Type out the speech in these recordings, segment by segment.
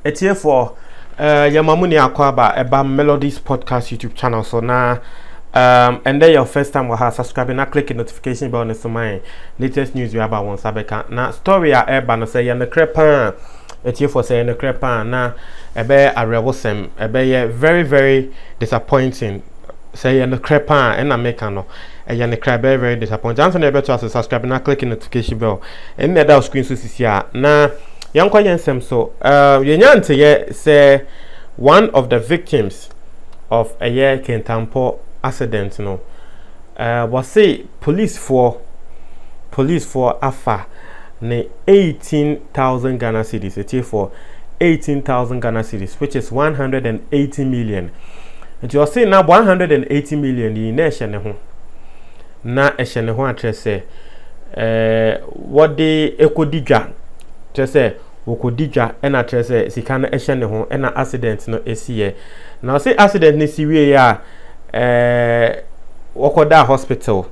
It's here for Yamamuni Akwaba about Melodies Podcast YouTube channel. So now and then your first time will have subscribing and click the notification bell on the my latest news we about one sabeka. Now story I ever say the crepa. It's here for saying the crepa now a rewosem a very disappointing. Say the crepa and I make no a crab very disappointing. I'm going to subscribe and click the notification bell and that screen so see now. Young Koyensem so Yenyan say one of the victims of a year Kentampo accident was say police for afa ne 18,000 Ghana cedis. It is for 18,000 Ghana cedis, which is 180 million. And you are saying now 180 million in nation na eshene ho atrese what the ekodija say wokodija ena trese sika na ehye ne ho ena accident no esiye na say accident ne siwie ya wokoda hospital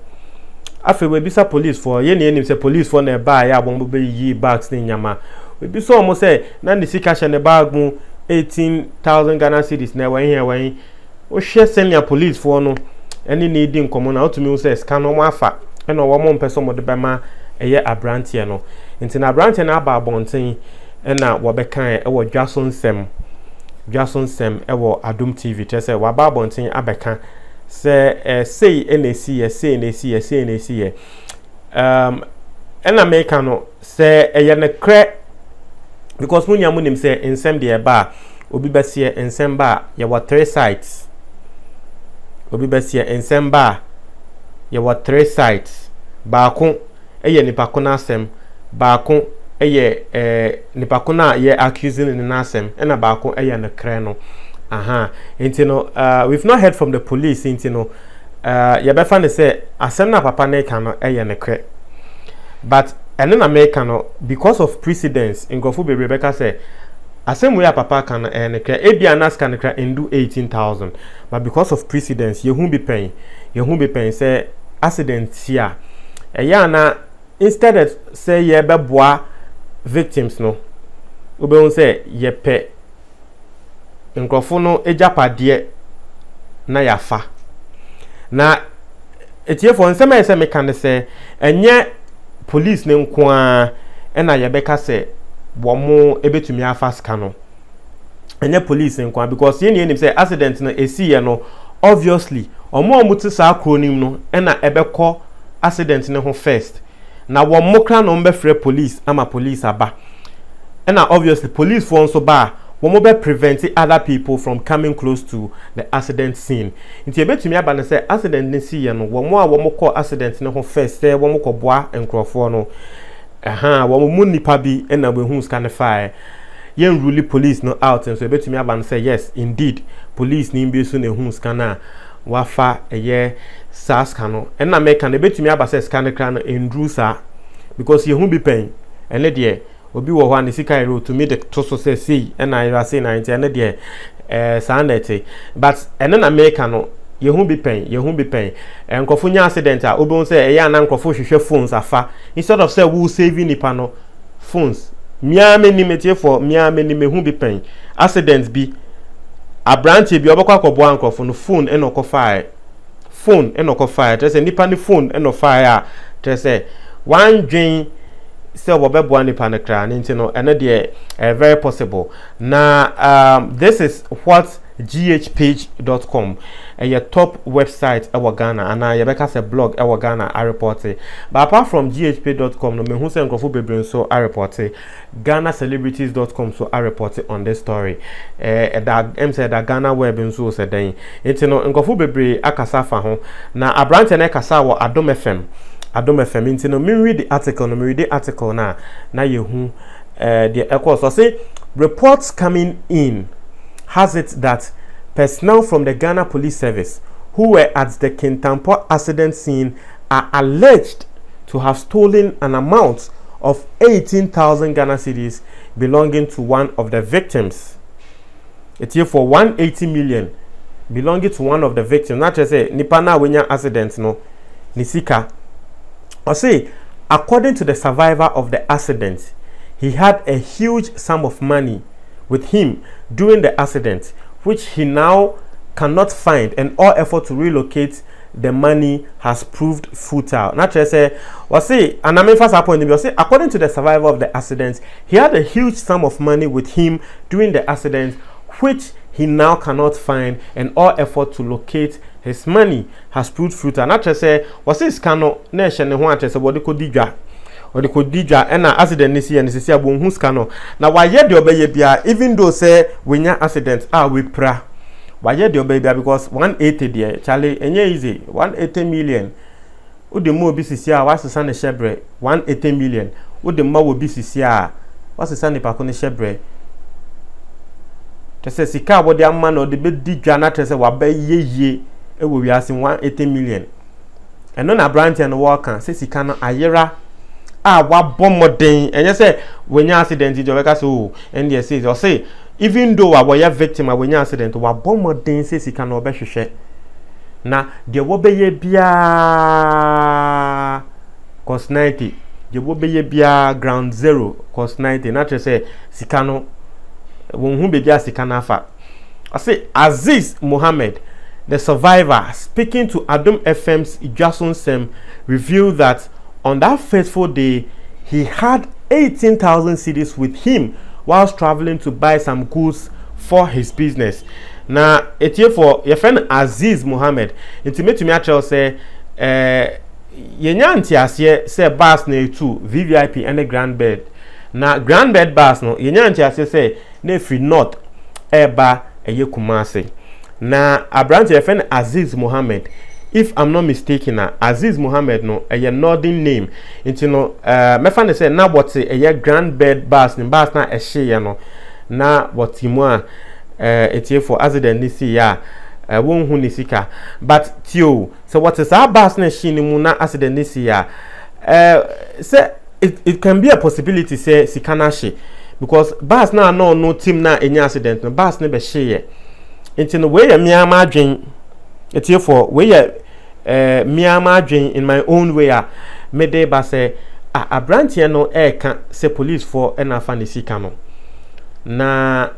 afi we bisa police for ye ne enim say police for na ba ya bombo be yi bags ne nyama we bisa omo say na ne sika hye ne bag mu 18,000 Ghana cedis na wan here o hye senior police for no eni ne di nkomo na otumi say sika no mo afa ena wo mo mpeso mo de bema eye abrantie no nti na abrantie na aba abonten ena wo bekan e wo Jason Sem e wo Adum TV tese wo aba abonten abeka se sei enesi ye ena meka no se eye ne kre because munya munim se ensem de ba obi besie ensem ba ye wo 3 sites obi besie ensem ba ye wo 3 sites baako eye nipa ko na asem baako eye nipa ko na ye accusing ni na asem ena baako eye ne kre no aha intino we've not heard from the police intino ye be fa ne say asem na papa na ka no eye ne kre but ene na make no because of precedence ngofo be Rebecca say asem we papa ka no ene kre ebia na ska ne kre ndu 18,000 but because of precedence ye hu be pen say accident here na instead of say ye beboa victims no ube say ye pe nkrofo no ejapade na yafa na etie for nsema ese me kan say enye police ne nko a na ye beka say wo mo ebetumi afa ska no enye police nko a because ye ne say accident no esi ye no obviously omo omuti sa akronim no na ebekọ accident ne ho first na wo mokra no mbe free police ama police aba and obviously police for so ba wo mo be prevent other people from coming close to the accident scene nti ebetumi aba ne say accident ne si ye no wo mo a wo mokọ accident ne ho first say wo mokọ boa enkrofo no wo mo munipa bi na we hu scan fire yen rule police no out and so ebetumi aba ne say yes indeed police ni mbe so na hu scanner wafa eye saska no na make na betumi abase scan kra no endrusa because ye hu bi pen ene de obi wo ho an sika ero to me the to so say na ira say na ene de sanete but ene na make no ye hu bi pen enkofo nya accident a obi say eye na nkofo hwehwe phones afa instead of say we saving nipa no phones miame ni metie for miame ni me hu bi pen accident bi abrantie bi obekwa akobo ankofo no phone enoko fire tese nipa ni phone eno fire tese one dwen se obebeboa nipa ne kra ne ntino ene de very possible na this is what ghpage.com a top website ewa Ghana and I beka say blog ewa Ghana I report it. But apart from ghpage.com no me hu say nkofo bebre so I report it. GhanaCelebrities.com so I report it on this story that say that Ghana web nso say den ntino nkofo bebre akasa fa ho na abrante na kasa wo Adom FM ntino me read the article na ye hu the echo so say reports coming in has it that personnel from the Ghana Police Service who were at the Kintampo accident scene are alleged to have stolen an amount of 18,000 Ghana cedis belonging to one of the victims. It's here for 180 million belonging to one of the victims. Not just say nipana wenya accident no nisika. I say according to the survivor of the accident, he had a huge sum of money with him during the accident, which he now cannot find, and all effort to relocate the money has proved futile. Naturally, say, and I mean, first point, according to the survivor of the accident, he had a huge sum of money with him during the accident, which he now cannot find, and all effort to locate his money has proved futile. Naturally, say, scano nation and one chess about the Kodija or the Kodija and an accident this year, and this year, who's scano. Now, why yet the obey bia, even though say, when your accidents are we pra. Why yet the baby because 180 there, Charlie, and easy 180 million. Would the more BCCR, what's the son of Shebre? 180 million. Would the more BCCR, what's the son of Paconi Shebre? To say, Sika, what the man or the big Dijana to say, what bay ye, it will be asking 180 million. And none a branch and walker, says he cannot a year. What bomb more day, and you say, when you accident, you make us so, and you say, or say, even though I was a victim of an accident, what bomb more day says he cannot be share. Now, there will be a beer cost 90. There will be a beer ground zero cost 90. Not to say, Sikano, whom be just Sikanafa. I say, Aziz Mohammed, the survivor, speaking to Adam FM's Jason Sem, revealed that on that fateful day, he had 18,000 cedis with him whilst traveling to buy some goods for his business. Now, it's here for your friend Aziz Mohammed. Intimate to me, actually say, Yenyanti as ye say bus ne two VVIP and a grand bed. Now, grand bed bus no Yenyanti as ye say ne free north eba a ye kumase. Now, a branch your friend Aziz Mohammed. If I'm not mistaken, Aziz Mohammed no a northern name. Into no me fan say na what a grand bed bus ni bus na a share no na what timwa it's here for accident this year won hu ni sika but tio so what is our bus na shi ni mu na accident this year say it can be a possibility say sika na shi because bus na no team na any accident no bus na be share into no way me ma dwen it's here for way Miyama dream in my own way. Me de ba say a branch here no can say police for ena fanisi kano. Na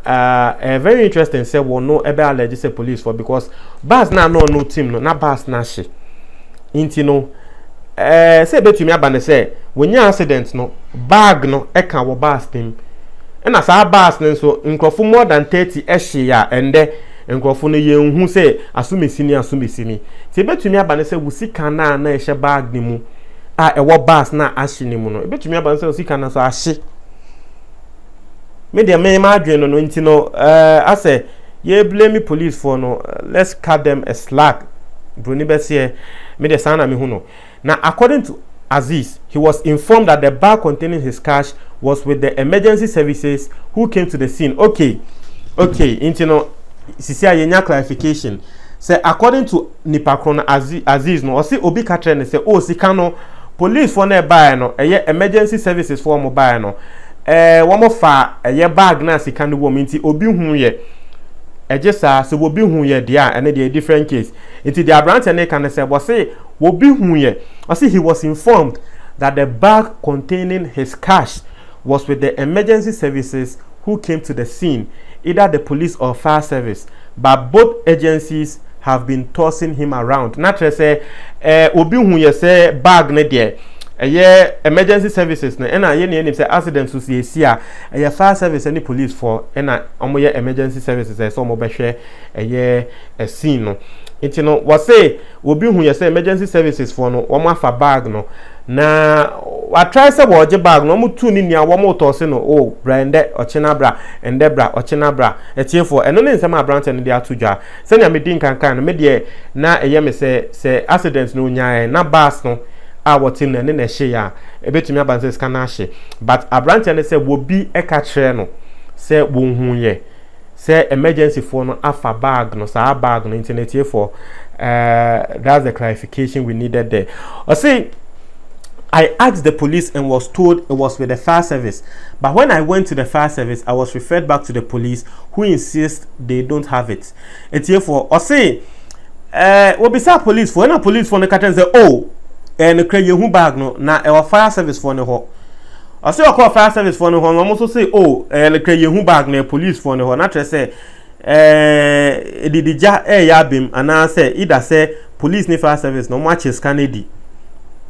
very interesting say we no ebe alleged say police for because bas na no team no na bas na she. Inti no say betumi abane say when you accident no bag no can wo bas team. And as our bas no so nkrofo more than 30 ehye ya ende nkrofo no ye hu say asumesini ti betumi abane say wusika na ehye bag ni mu ewo bas na ahye ni mu no betumi abane say wusika na so ahye me de me ma adwen no nti no ase ye blame police for no let's cut them a slack broni be say me de sana me hu no. Now according to Aziz, he was informed that the bag containing his cash was with the emergency services who came to the scene. Okay, into no, Sisia yenya clarification. Say according to Nipakron Aziz no, or see Obi Katren say, oh, Sikano police for nearby no, emergency services for mobile no. One more far a bag na Sikano woman ti Obi hu ye. Just so Obi hu ye dia and a different case. Into the branch and they can say, was say Obi hu ye. I see he was informed that the bag containing his cash was with the emergency services who came to the scene, either the police or fire service, but both agencies have been tossing him around. Naturally say, Obi hu ye say bag ne there. Emergency services na ena ye ne say accident so see sia fire service any police for ena omo ye emergency services so mo be hwe a scene no nti no was say Obi hu ye say emergency services for no omo afa bag no na wa try say wo je bag no mo tu ni nia wo mo to se no oh brande ochina bra ende bra ochina bra etie for eno ne nsema branch ne dia atudwa se nia me din kankan no me de na me say accident no nyaa na bus no our team na ne hye ya ebetumi abanse ska na hye but abrante ne say wo bi e ka kire no say wo hu ye say emergency for no afa bag no sa bag no internet here for that's the clarification we needed there. I say I asked the police and was told it was with the fire service, but when I went to the fire service I was referred back to the police who insist they don't have it. It's here for I say we be say police for when a police for the captain say oh and the credit who bag no na our fire service for no ho I say call fire service for no one also say oh like you bag na police for no na say didija ya bim and say either say police ni fire service no matches Canady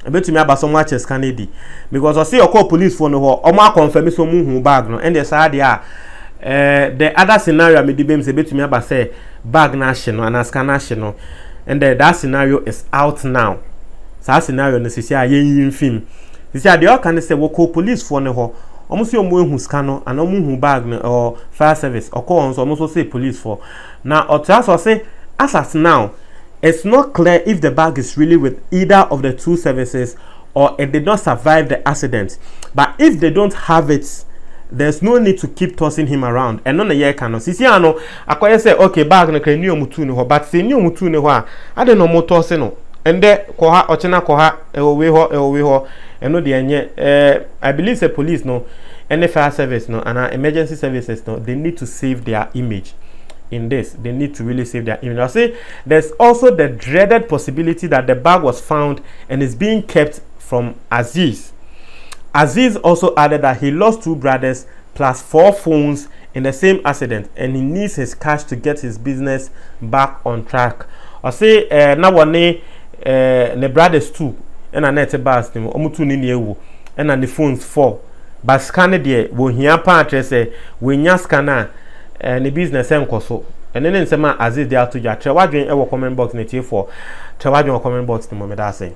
betumi aba so matches Canady because I say call police for no o ma confirm so mu bag no and the side the other scenario me dibem say betumi aba say bag na no and scanner no and that scenario is out now. That scenario no sisi ayen film sisi ade o kan say wo call police for no ho omo se omo ehu scanner and omo hu bag no or fire service or call on so omo so say police for now or so say as at now it's not clear if the bag is really with either of the two services or it did not survive the accident. But if they don't have it, there's no need to keep tossing him around. And on the year cannot. Sisi ano, akoye say okay bag no kre ni omutu ne ho, but say ni omutu ne ho a, ade no mo toss no. And there koha ochena koha ewe ho eno de enye I believe the police no any fire service no and emergency services no they need to save their image. In this, they need to really save their image. I say there's also the dreaded possibility that the bag was found and is being kept from Aziz. Aziz also added that he lost 2 brothers plus 4 phones in the same accident and he needs his cash to get his business back on track. I say now one the brothers 2 and a net bas them omutu ni ewu and the phones 4 but scanner there wo hia pa say we nya scanner the business enkoso and then nsema Aziz dey out to ja tre wadwen e wo comment box na tie for tre wadwen comment box ni mo me da say